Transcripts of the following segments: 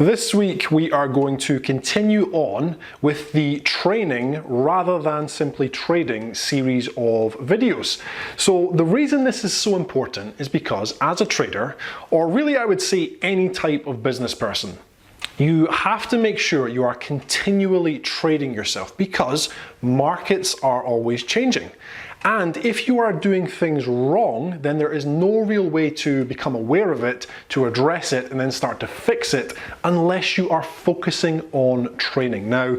This week we are going to continue on with the training rather than simply trading series of videos. So the reason this is so important is because as a trader, or really I would say any type of business person, you have to make sure you are continually trading yourself because markets are always changing. And if you are doing things wrong, then there is no real way to become aware of it, to address it, and then start to fix it unless you are focusing on training. Now,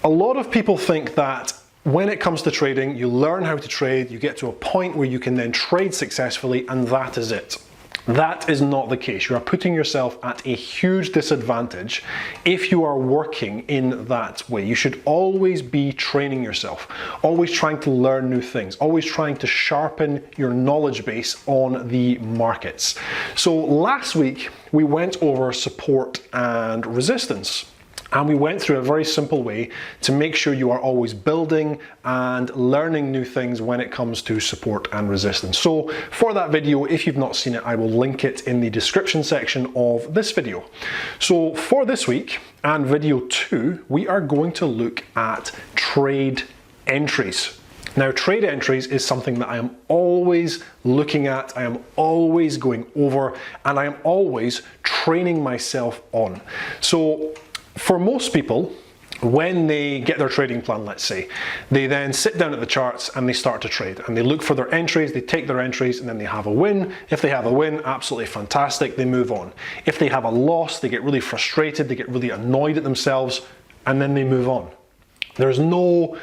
a lot of people think that when it comes to trading, you learn how to trade, you get to a point where you can then trade successfully, and that is it. That is not the case. You are putting yourself at a huge disadvantage if you are working in that way. You should always be training yourself, always trying to learn new things, always trying to sharpen your knowledge base on the markets. So last week we went over support and resistance. And we went through a very simple way to make sure you are always building and learning new things when it comes to support and resistance. So for that video, if you've not seen it, I will link it in the description section of this video. So for this week and video 2, we are going to look at trade entries. Now, trade entries is something that I am always looking at, I am always going over, and I am always training myself on. So for most people, when they get their trading plan, let's say, they then sit down at the charts and they start to trade and they look for their entries, they take their entries and then they have a win. If they have a win, absolutely fantastic, they move on. If they have a loss, they get really frustrated, they get really annoyed at themselves, and then they move on. There's no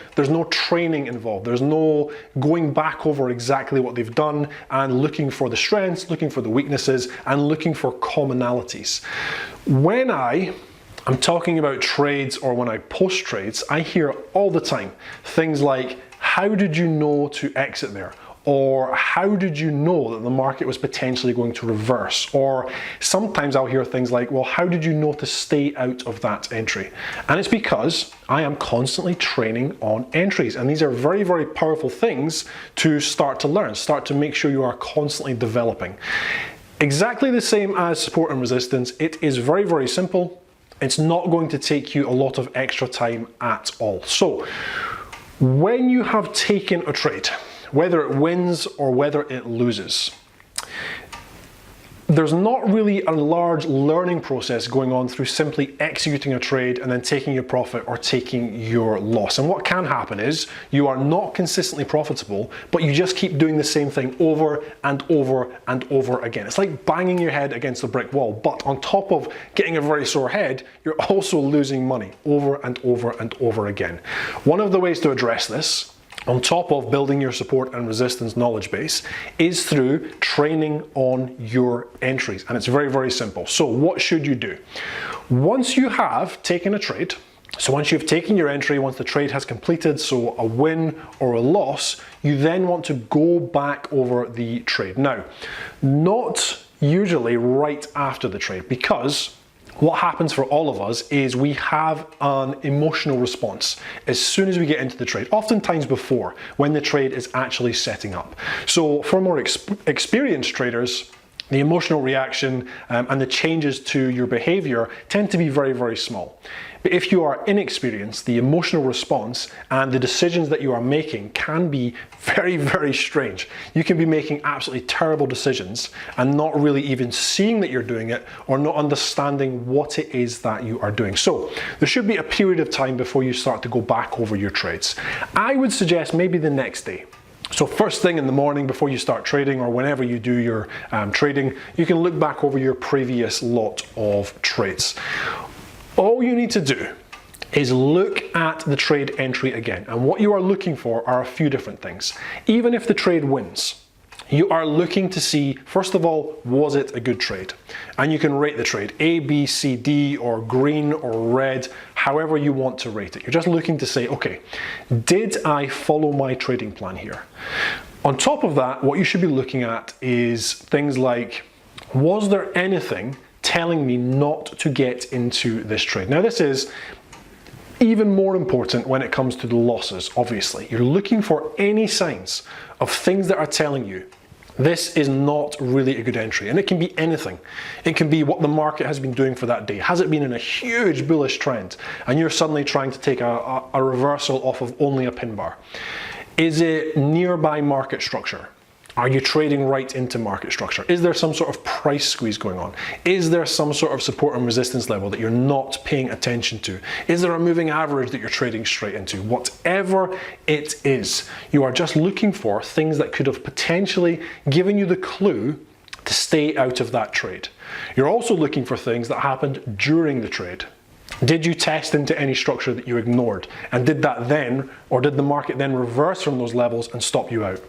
training involved. There's no going back over exactly what they've done and looking for the strengths, looking for the weaknesses, and looking for commonalities. When I'm talking about trades or when I post trades, I hear all the time things like, how did you know to exit there? Or how did you know that the market was potentially going to reverse? Or sometimes I'll hear things like, well, how did you know to stay out of that entry? And it's because I am constantly training on entries. And these are very, very powerful things to start to learn, start to make sure you are constantly developing. Exactly the same as support and resistance. It is very, very simple. It's not going to take you a lot of extra time at all. So when you have taken a trade, whether it wins or whether it loses, there's not really a large learning process going on through simply executing a trade and then taking your profit or taking your loss. And what can happen is you are not consistently profitable, but you just keep doing the same thing over and over and over again. It's like banging your head against a brick wall, but on top of getting a very sore head, you're also losing money over and over and over again. One of the ways to address this, on top of building your support and resistance knowledge base, is through training on your entries. And it's very, very simple. So what should you do? Once you have taken a trade, so once you've taken your entry, once the trade has completed, so a win or a loss, you then want to go back over the trade. Now, not usually right after the trade, because what happens for all of us is we have an emotional response as soon as we get into the trade, oftentimes before, when the trade is actually setting up. So for more experienced traders, the emotional reaction and the changes to your behavior tend to be very, very small. But if you are inexperienced, the emotional response and the decisions that you are making can be very, very strange. You can be making absolutely terrible decisions and not really even seeing that you're doing it or not understanding what it is that you are doing. So there should be a period of time before you start to go back over your trades. I would suggest maybe the next day. So first thing in the morning before you start trading or whenever you do your trading, you can look back over your previous lot of trades. All you need to do is look at the trade entry again. And what you are looking for are a few different things. Even if the trade wins, you are looking to see, first of all, was it a good trade? And you can rate the trade A, B, C, D, or green or red, however you want to rate it. You're just looking to say, okay, did I follow my trading plan here? On top of that, what you should be looking at is things like, was there anything telling me not to get into this trade? Now, this is even more important when it comes to the losses, obviously. You're looking for any signs of things that are telling you This is not really a good entry, and it can be anything. It can be what the market has been doing for that day. Has it been in a huge bullish trend and you're suddenly trying to take a reversal off of only a pin bar? Is it nearby market structure? Are you trading right into market structure? Is there some sort of price squeeze going on? Is there some sort of support and resistance level that you're not paying attention to? Is there a moving average that you're trading straight into? Whatever it is, you are just looking for things that could have potentially given you the clue to stay out of that trade. You're also looking for things that happened during the trade. Did you test into any structure that you ignored? And did that then, or did the market then reverse from those levels and stop you out?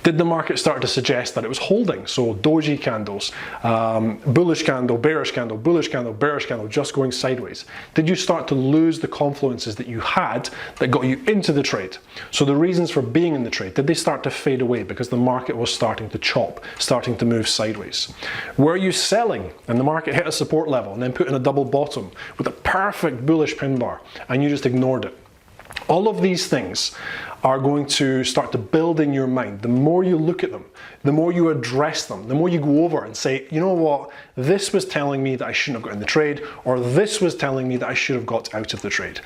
Did the market start to suggest that it was holding? So doji candles, bullish candle, bearish candle, bullish candle, bearish candle, just going sideways. Did you start to lose the confluences that you had that got you into the trade? So the reasons for being in the trade, did they start to fade away because the market was starting to chop, starting to move sideways? Were you selling and the market hit a support level and then put in a double bottom with a perfect bullish pin bar and you just ignored it? All of these things are going to start to build in your mind. The more you look at them, the more you address them, the more you go over and say, you know what, this was telling me that I shouldn't have got in the trade, or this was telling me that I should have got out of the trade.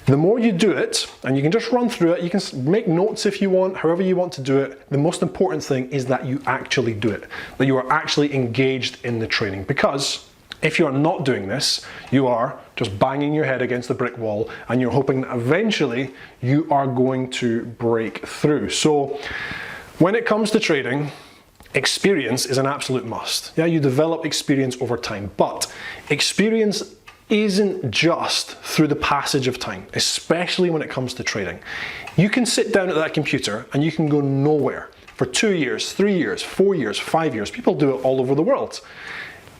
The more you do it, and you can just run through it, you can make notes if you want, however you want to do it, the most important thing is that you actually do it, that you are actually engaged in the trading. Because if you are not doing this, you are just banging your head against the brick wall and you're hoping that eventually you are going to break through. So when it comes to trading, experience is an absolute must. Yeah, you develop experience over time, but experience isn't just through the passage of time, especially when it comes to trading. You can sit down at that computer and you can go nowhere for 2 years, 3 years, 4 years, 5 years. People do it all over the world.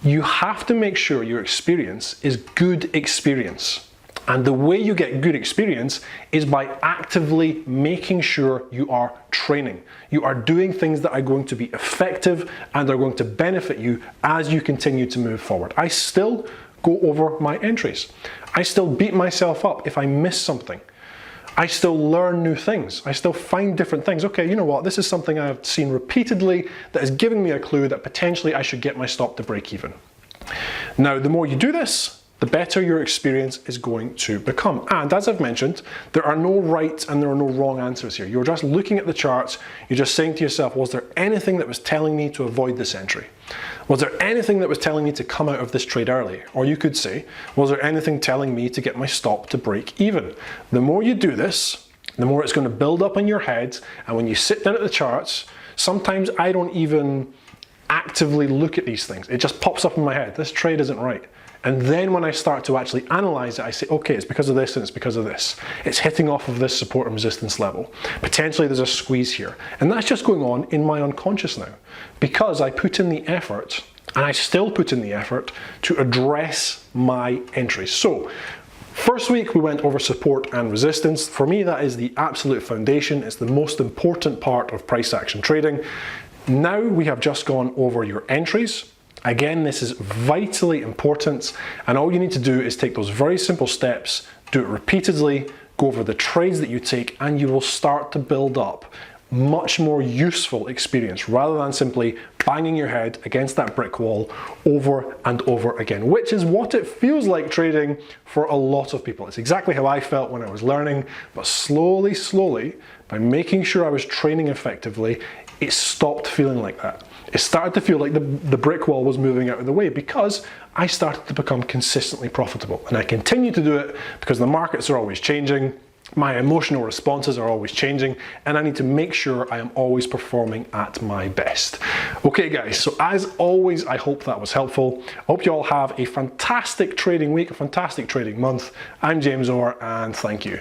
You have to make sure your experience is good experience. And the way you get good experience is by actively making sure you are training. You are doing things that are going to be effective and are going to benefit you as you continue to move forward. I still go over my entries. I still beat myself up if I miss something. I still learn new things. I still find different things. Okay, you know what? This is something I've seen repeatedly that is giving me a clue that potentially I should get my stop to break even. Now, the more you do this, the better your experience is going to become. And as I've mentioned, there are no right and there are no wrong answers here. You're just looking at the charts. You're just saying to yourself, was there anything that was telling me to avoid this entry? Was there anything that was telling me to come out of this trade early? Or you could say, was there anything telling me to get my stop to break even? The more you do this, the more it's going to build up in your head. And when you sit down at the charts, sometimes I don't even actively look at these things. It just pops up in my head. This trade isn't right. And then when I start to actually analyze it, I say, okay, it's because of this and it's because of this. It's hitting off of this support and resistance level. Potentially there's a squeeze here. And that's just going on in my unconscious now, because I put in the effort, and I still put in the effort to address my entries. So first week we went over support and resistance. For me, that is the absolute foundation. It's the most important part of price action trading. Now we have just gone over your entries. Again, this is vitally important, and all you need to do is take those very simple steps, do it repeatedly, go over the trades that you take, and you will start to build up much more useful experience rather than simply banging your head against that brick wall over and over again, which is what it feels like trading for a lot of people. It's exactly how I felt when I was learning, but slowly, by making sure I was training effectively, it stopped feeling like that. It started to feel like the brick wall was moving out of the way because I started to become consistently profitable. And I continue to do it because the markets are always changing, my emotional responses are always changing, and I need to make sure I am always performing at my best. Okay guys, so as always, I hope that was helpful. I hope you all have a fantastic trading week, a fantastic trading month. I'm James Orr, and thank you.